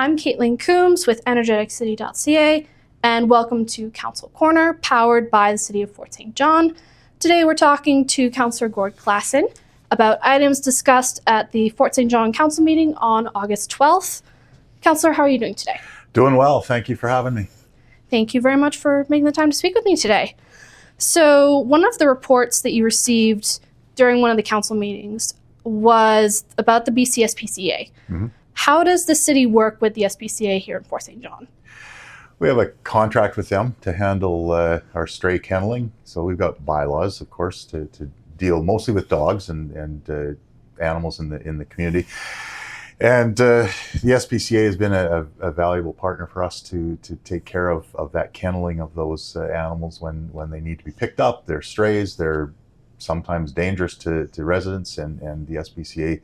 I'm Caitlin Coombes with energeticcity.ca, and welcome to Council Corner, powered by the City of Fort St. John. Today we're talking to Councillor Gord Klassen about items discussed at the Fort St. John Council meeting on August 12th. Councillor, how are you doing today? Doing well. Thank you for having me. Thank you very much for making the time to speak with me today. So one of the reports that you received during one of the council meetings was about the BC SPCA. Mm-hmm. How does the city work with the SPCA here in Fort St. John? We have a contract with them to handle our stray kenneling. So we've got bylaws, of course, to deal mostly with dogs and animals in the community. And the SPCA has been a valuable partner for us to take care of that kenneling of those animals when they need to be picked up. They're strays, they're sometimes dangerous to residents, and the SPCA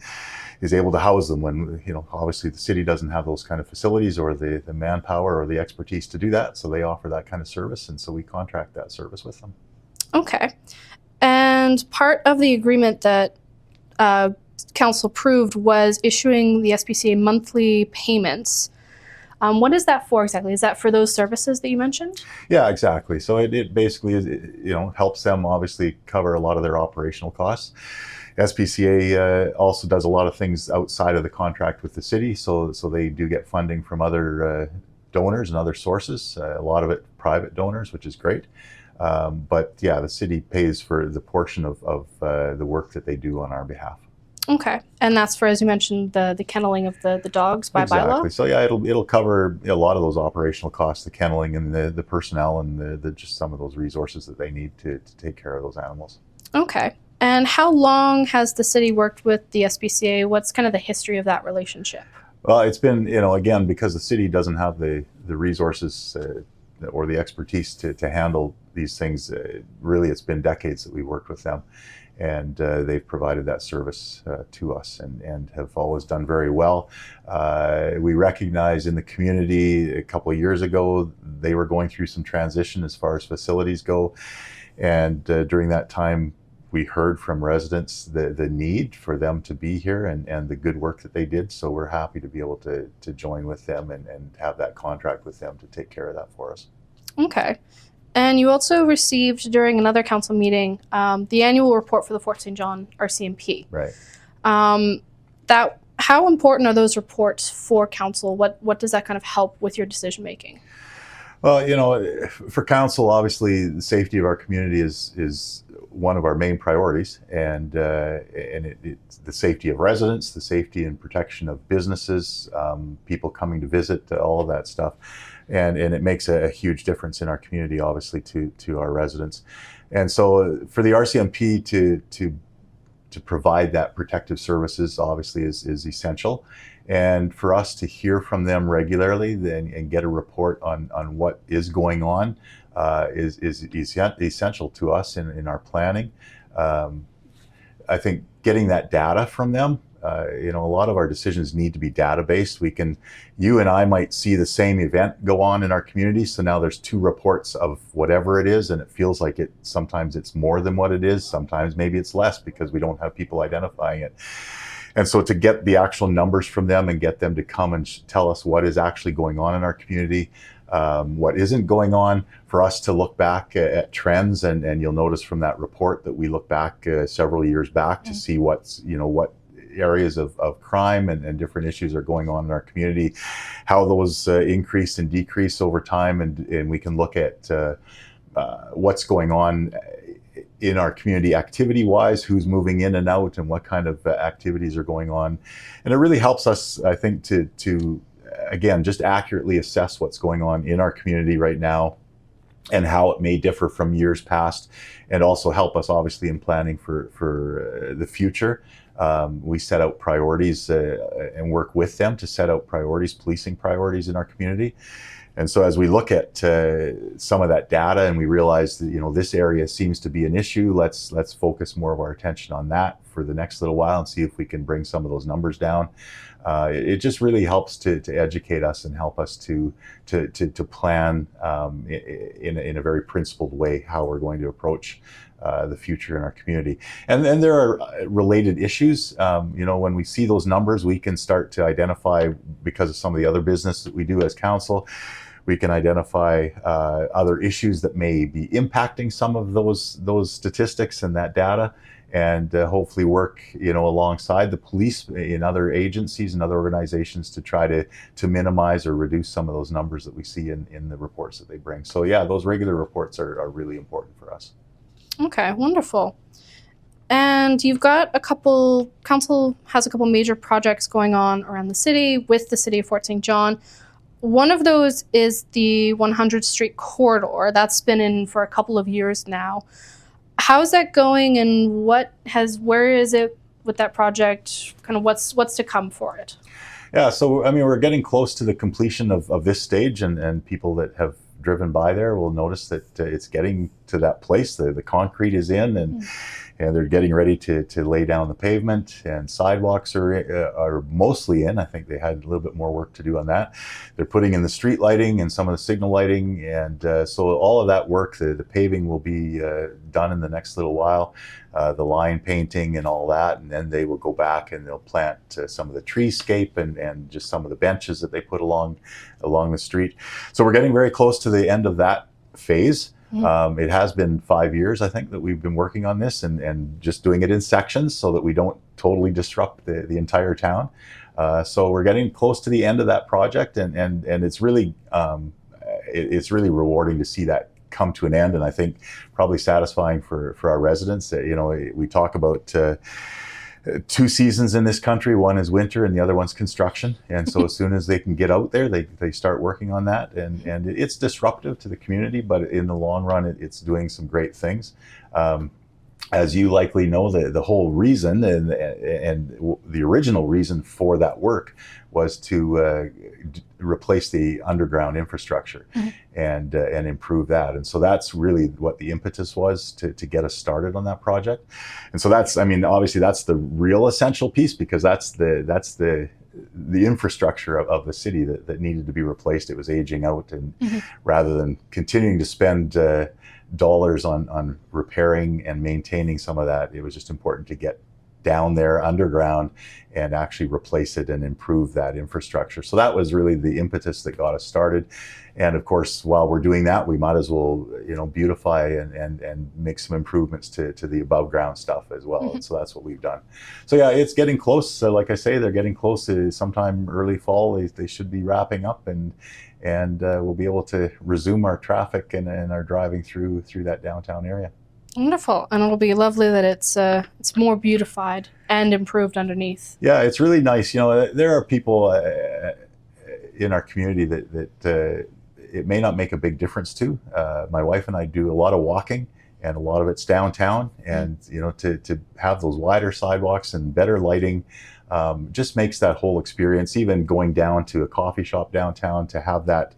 is able to house them when, obviously the city doesn't have those kind of facilities or the manpower or the expertise to do that. So they offer that kind of service, and so we contract that service with them. Okay. And part of the agreement that Council approved was issuing the SPCA monthly payments. What is that for exactly? Is that for those services that you mentioned? Yeah, exactly. So it basically is, helps them obviously cover a lot of their operational costs. SPCA also does a lot of things outside of the contract with the city, so they do get funding from other donors and other sources. A lot of it private donors, which is great. But yeah, the city pays for the portion of the work that they do on our behalf. Okay, and that's for, as you mentioned, the kenneling of the dogs by bylaw? Exactly. So yeah, it'll cover a lot of those operational costs, the kenneling and the personnel and the just some of those resources that they need to take care of those animals. Okay, and how long has the city worked with the SPCA? What's kind of the history of that relationship? Well, it's been, again, because the city doesn't have the resources or the expertise to handle these things, really it's been decades that we worked with them. And they've provided that service to us and have always done very well. We recognize in the community a couple of years ago, they were going through some transition as far as facilities go. And during that time, we heard from residents the need for them to be here and the good work that they did. So we're happy to be able to join with them and have that contract with them to take care of that for us. Okay. And you also received during another council meeting the annual report for the Fort St. John RCMP. Right. How important are those reports for council? What does that kind of help with your decision making? Well, for council, obviously the safety of our community is one of our main priorities, and it's the safety of residents, the safety and protection of businesses, people coming to visit, all of that stuff. And it makes a huge difference in our community, obviously, to our residents. And so for the RCMP to provide that protective services, obviously, is essential. And for us to hear from them regularly and get a report on what is going on is essential to us in our planning. I think getting that data from them, a lot of our decisions need to be data-based. You and I might see the same event go on in our community, so now there's two reports of whatever it is, and it feels like sometimes it's more than what it is, sometimes maybe it's less because we don't have people identifying it. And so to get the actual numbers from them and get them to come and tell us what is actually going on in our community, what isn't going on, for us to look back at trends, and you'll notice from that report that we look back several years back to see what areas of crime and different issues are going on in our community, how those increase and decrease over time, and we can look at what's going on in our community activity-wise, who's moving in and out, and what kind of activities are going on. And it really helps us, I think, to again, just accurately assess what's going on in our community right now and how it may differ from years past, and also help us, obviously, in planning for the future. We set out priorities and work with them to set out priorities, policing priorities in our community. And so as we look at some of that data and we realize that, this area seems to be an issue, let's focus more of our attention on that for the next little while and see if we can bring some of those numbers down. It just really helps to educate us and help us to plan in a very principled way how we're going to approach the future in our community. And then there are related issues. When we see those numbers, we can start to identify, because of some of the other business that we do as council, we can identify other issues that may be impacting some of those statistics and that data, and hopefully work alongside the police in other agencies and other organizations to try to minimize or reduce some of those numbers that we see in the reports that they bring. So yeah, those regular reports are really important for us. Okay, wonderful. And you've got council has a couple major projects going on around the city with the city of Fort St. John. One of those is the 100th Street corridor. That's been in for a couple of years now. How's that going, and where is it with that project? Kind of what's to come for it? Yeah, so we're getting close to the completion of this stage, and people that have driven by there will notice that it's getting to that place. The concrete is in, and they're getting ready to lay down the pavement, and sidewalks are mostly in. I think they had a little bit more work to do on that. They're putting in the street lighting and some of the signal lighting, and so all of that work, the paving will be done in the next little while, the line painting and all that, and then they will go back and they'll plant some of the treescape and just some of the benches that they put along the street. So we're getting very close to the end of that phase. It has been 5 years, I think, that we've been working on this and just doing it in sections so that we don't totally disrupt the entire town. So we're getting close to the end of that project, and it's really rewarding to see that come to an end, and I think probably satisfying for our residents. We talk about two seasons in this country. One is winter and the other one's construction, and so as soon as they can get out there, they start working on that, and it's disruptive to the community, but in the long run it's doing some great things. As you likely know, the whole reason and the original reason for that work was to replace the underground infrastructure and improve that. And so that's really what the impetus was to get us started on that project. And so obviously that's the real essential piece, because that's the infrastructure of the city that needed to be replaced. It was aging out, and rather than continuing to spend dollars on repairing and maintaining some of that, it was just important to get down there underground and actually replace it and improve that infrastructure. So that was really the impetus that got us started. And of course, while we're doing that, we might as well, beautify and make some improvements to the above ground stuff as well. So that's what we've done. So yeah, it's getting close. So like I say, they're getting close to sometime early fall. They should be wrapping up, and we'll be able to resume our traffic and our driving through that downtown area. Wonderful, and it'll be lovely that it's more beautified and improved underneath. Yeah, it's really nice. There are people in our community that it may not make a big difference to. My wife and I do a lot of walking, and a lot of it's downtown, and to have those wider sidewalks and better lighting just makes that whole experience, even going down to a coffee shop downtown, to have that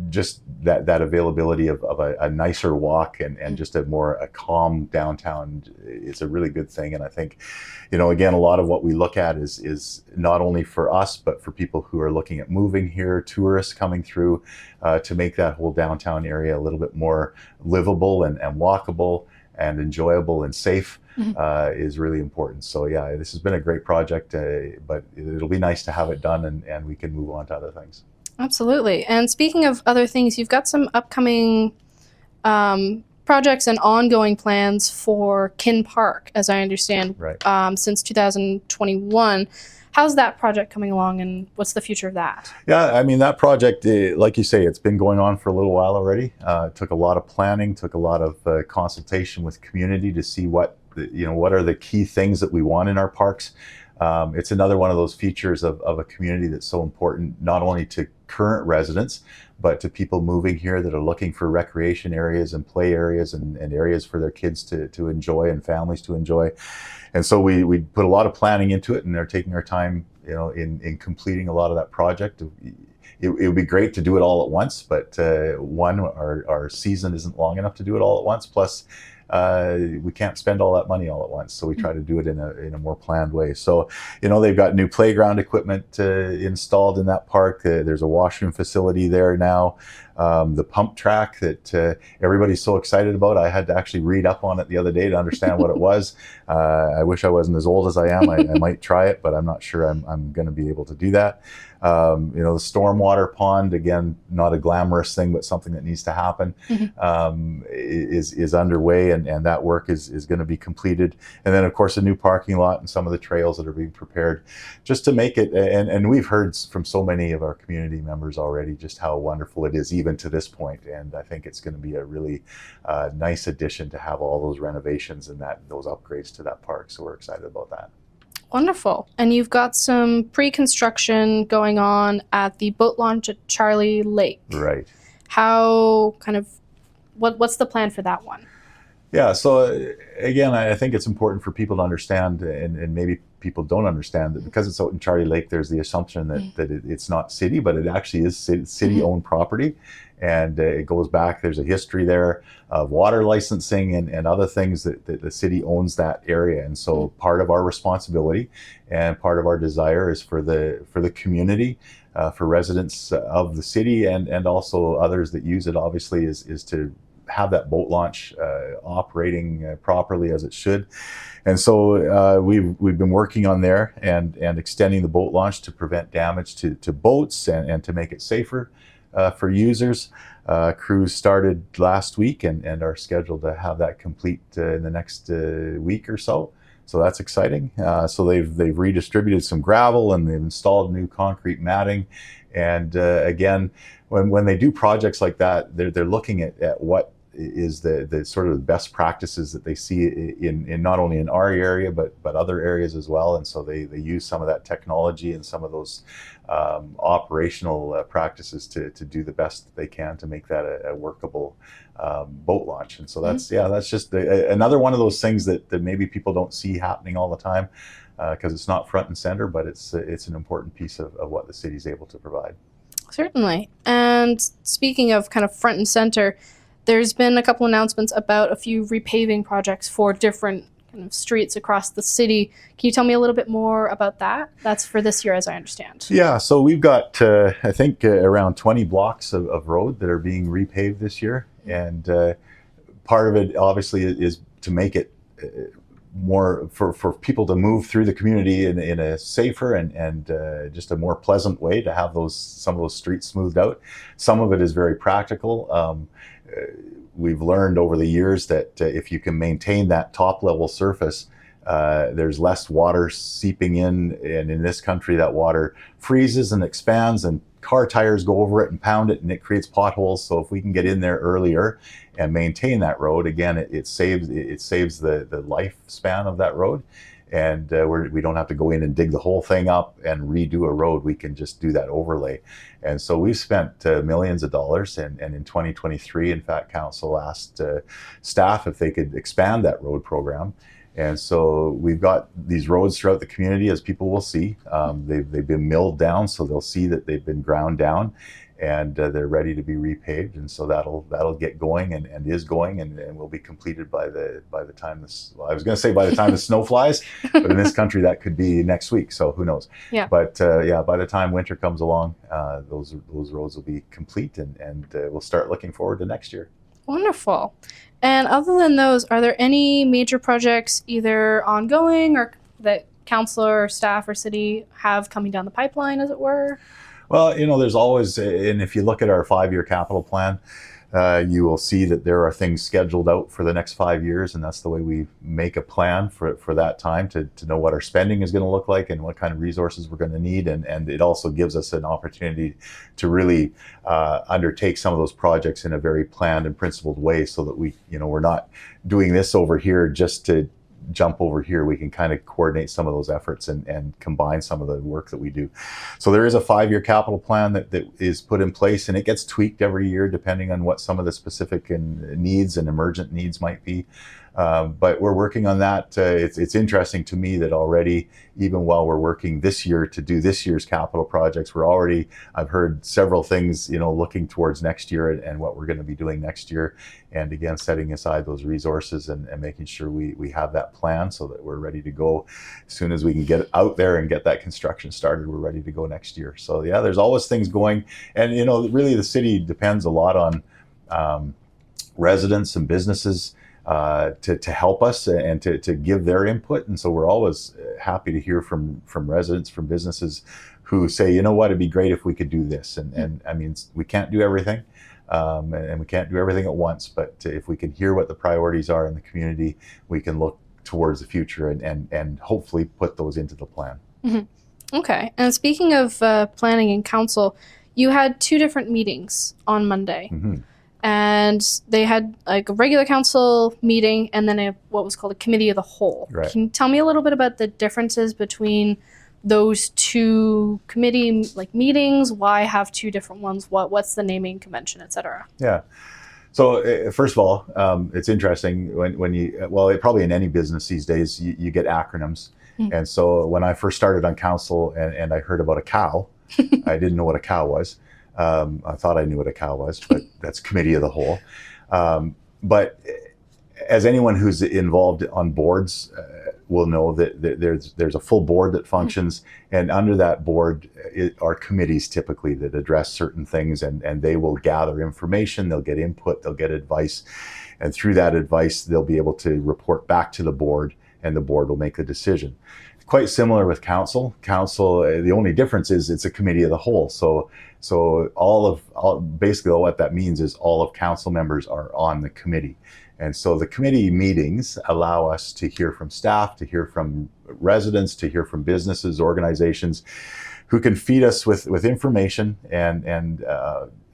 just that availability of a nicer walk and just a calm downtown is a really good thing. And I think, again, a lot of what we look at is not only for us, but for people who are looking at moving here, tourists coming through, to make that whole downtown area a little bit more livable and walkable and enjoyable and safe. Is really important. So yeah, this has been a great project, but it'll be nice to have it done, and we can move on to other things. Absolutely. And speaking of other things, you've got some upcoming projects and ongoing plans for Kin Park, as I understand, right. Since 2021. How's that project coming along, and what's the future of that? Yeah, that project, like you say, it's been going on for a little while already. It took a lot of planning, took a lot of consultation with community to see what are the key things that we want in our parks. It's another one of those features of a community that's so important, not only to current residents, but to people moving here that are looking for recreation areas and play areas and areas for their kids to enjoy and families to enjoy. And so we put a lot of planning into it, and they're taking our time, in completing a lot of that project. It would be great to do it all at once, but our season isn't long enough to do it all at once. Plus, we can't spend all that money all at once. So we try to do it in a more planned way. So, they've got new playground equipment installed in that park. There's a washroom facility there now. The pump track that everybody's so excited about. I had to actually read up on it the other day to understand what it was. I wish I wasn't as old as I am. I might try it, but I'm not sure I'm going to be able to do that. The stormwater pond, again, not a glamorous thing, but something that needs to happen, is underway, and that work is going to be completed. And then, of course, a new parking lot and some of the trails that are being prepared just to make it, and we've heard from so many of our community members already just how wonderful it is even to this point. And I think it's going to be a really nice addition to have all those renovations and those upgrades to that park. So we're excited about that. Wonderful. And you've got some pre-construction going on at the boat launch at Charlie Lake. Right. What's the plan for that one? Yeah, so again, I think it's important for people to understand, and maybe people don't understand, that because it's out in Charlie Lake, there's the assumption that it's not city, but it actually is city-owned property. And it goes back, there's a history there of water licensing and other things that the city owns that area. And so part of our responsibility and part of our desire is for the community, for residents of the city and also others that use it, obviously, is to have that boat launch operating properly as it should. And so we've been working on there and extending the boat launch to prevent damage to boats and to make it safer for users. Crews started last week and are scheduled to have that complete in the next week or so. So that's exciting. So they've redistributed some gravel and they've installed new concrete matting. And again, when they do projects like that, they're looking at what is the sort of the best practices that they see in not only in our area but other areas as well. And so they use some of that technology and some of those operational practices to do the best that they can to make that a workable boat launch. And so that's just another one of those things that maybe people don't see happening all the time because it's not front and center, but it's an important piece of what the city's able to provide. Certainly. And speaking of kind of front and center, there's been a couple announcements about a few repaving projects for different kind of streets across the city. Can you tell me a little bit more about that? That's for this year, as I understand. Yeah, so we've got, I think, around 20 blocks of road that are being repaved this year. And part of it, obviously, is to make it more for people to move through the community in a safer and just a more pleasant way, to have some of those streets smoothed out. Some of it is very practical. We've learned over the years that if you can maintain that top level surface, there's less water seeping in, and in this country that water freezes and expands and car tires go over it and pound it and it creates potholes. So if we can get in there earlier and maintain that road, again, it saves the lifespan of that road. And we don't have to go in and dig the whole thing up and redo a road. We can just do that overlay. And so we've spent millions of dollars. And in 2023, in fact, council asked staff if they could expand that road program. And so we've got these roads throughout the community, as people will see. They've been milled down, so they'll see that they've been ground down. And they're ready to be repaved, and so that'll get going and is going and will be completed by the time I was going to say by the time the snow flies, but in this country that could be next week, so who knows. Yeah. But by the time winter comes along, those roads will be complete and we'll start looking forward to next year. Wonderful. And other than those, are there any major projects either ongoing or that council or staff or city have coming down the pipeline, as it were? Well, there's always, and if you look at our 5-year capital plan, you will see that there are things scheduled out for the next 5 years, and that's the way we make a plan for that time to know what our spending is going to look like and what kind of resources we're going to need. And it also gives us an opportunity to really undertake some of those projects in a very planned and principled way, so that we're not doing this over here just to jump over here. We can kind of coordinate some of those efforts and combine some of the work that we do. So there is a 5-year capital plan that is put in place, and it gets tweaked every year depending on what some of the specific needs and emergent needs might be. But we're working on that. It's interesting to me that already, even while we're working this year to do this year's capital projects, I've heard several things, looking towards next year and what we're going to be doing next year. And again, setting aside those resources and making sure we have that plan so that we're ready to go as soon as we can get out there and get that construction started. We're ready to go next year. So yeah, there's always things going. And, really the city depends a lot on residents and businesses to help us and to give their input. And so we're always happy to hear from residents, from businesses who say, it'd be great if we could do this. And I mean, we can't do everything. And we can't do everything at once, but if we can hear what the priorities are in the community, we can look towards the future and hopefully put those into the plan. Mm-hmm. Okay. And speaking of planning and council, you had 2 different meetings on Monday. Mm-hmm. And they had like a regular council meeting and then what was called a committee of the whole. Right. Can you tell me a little bit about the differences between those 2 committee meetings? Why have 2 different ones? What's the naming convention, etc.? Yeah. So first of all, it's interesting when you, probably in any business these days, you get acronyms. Mm-hmm. And so when I first started on council and I heard about a cow, I didn't know what a cow was. I thought I knew what a cow was, but that's committee of the whole. But as anyone who's involved on boards will know that there's a full board that functions, and under that board are committees typically that address certain things, and they will gather information, they'll get input, they'll get advice, and through that advice they'll be able to report back to the board, and the board will make the decision. Quite similar with council. Council, the only difference is it's a committee of the whole. So basically what that means is all of council members are on the committee. And so the committee meetings allow us to hear from staff, to hear from residents, to hear from businesses, organizations who can feed us with information and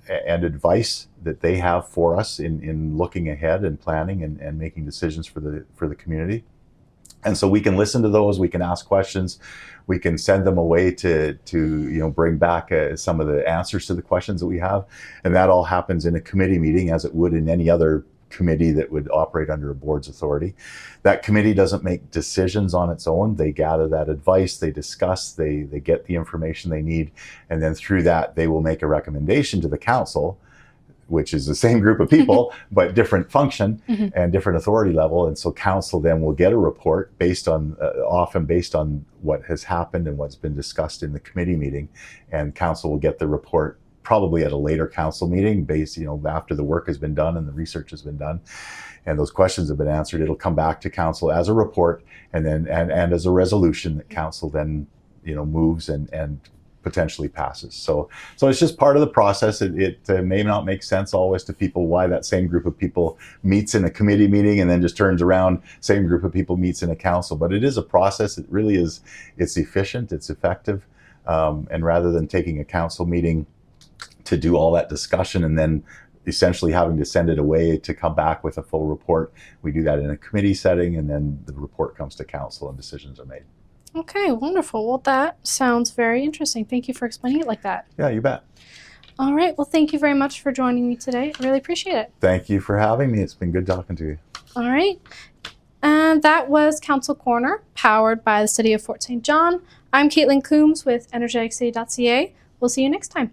advice that they have for us in looking ahead and planning and making decisions for the community. And so we can listen to those, we can ask questions, we can send them away to bring back some of the answers to the questions that we have. And that all happens in a committee meeting, as it would in any other committee that would operate under a board's authority. That committee doesn't make decisions on its own. They gather that advice, they discuss, they get the information they need, and then through that they will make a recommendation to the council, which is the same group of people, but different function and different authority level. And so council then will get a report often based on what has happened and what's been discussed in the committee meeting. And council will get the report probably at a later council meeting based, after the work has been done and the research has been done and those questions have been answered. It'll come back to council as a report and then and as a resolution that council then, moves and potentially passes. So it's just part of the process. It may not make sense always to people why that same group of people meets in a committee meeting and then just turns around, same group of people meets in a council. But it is a process. It really is. It's efficient. It's effective. And rather than taking a council meeting to do all that discussion and then essentially having to send it away to come back with a full report, we do that in a committee setting, and then the report comes to council and decisions are made. Okay, wonderful. Well, that sounds very interesting. Thank you for explaining it like that. Yeah, you bet. All right. Well, thank you very much for joining me today. I really appreciate it. Thank you for having me. It's been good talking to you. All right. And that was Council Corner, powered by the City of Fort St. John. I'm Caitlin Coombes with energeticcity.ca. We'll see you next time.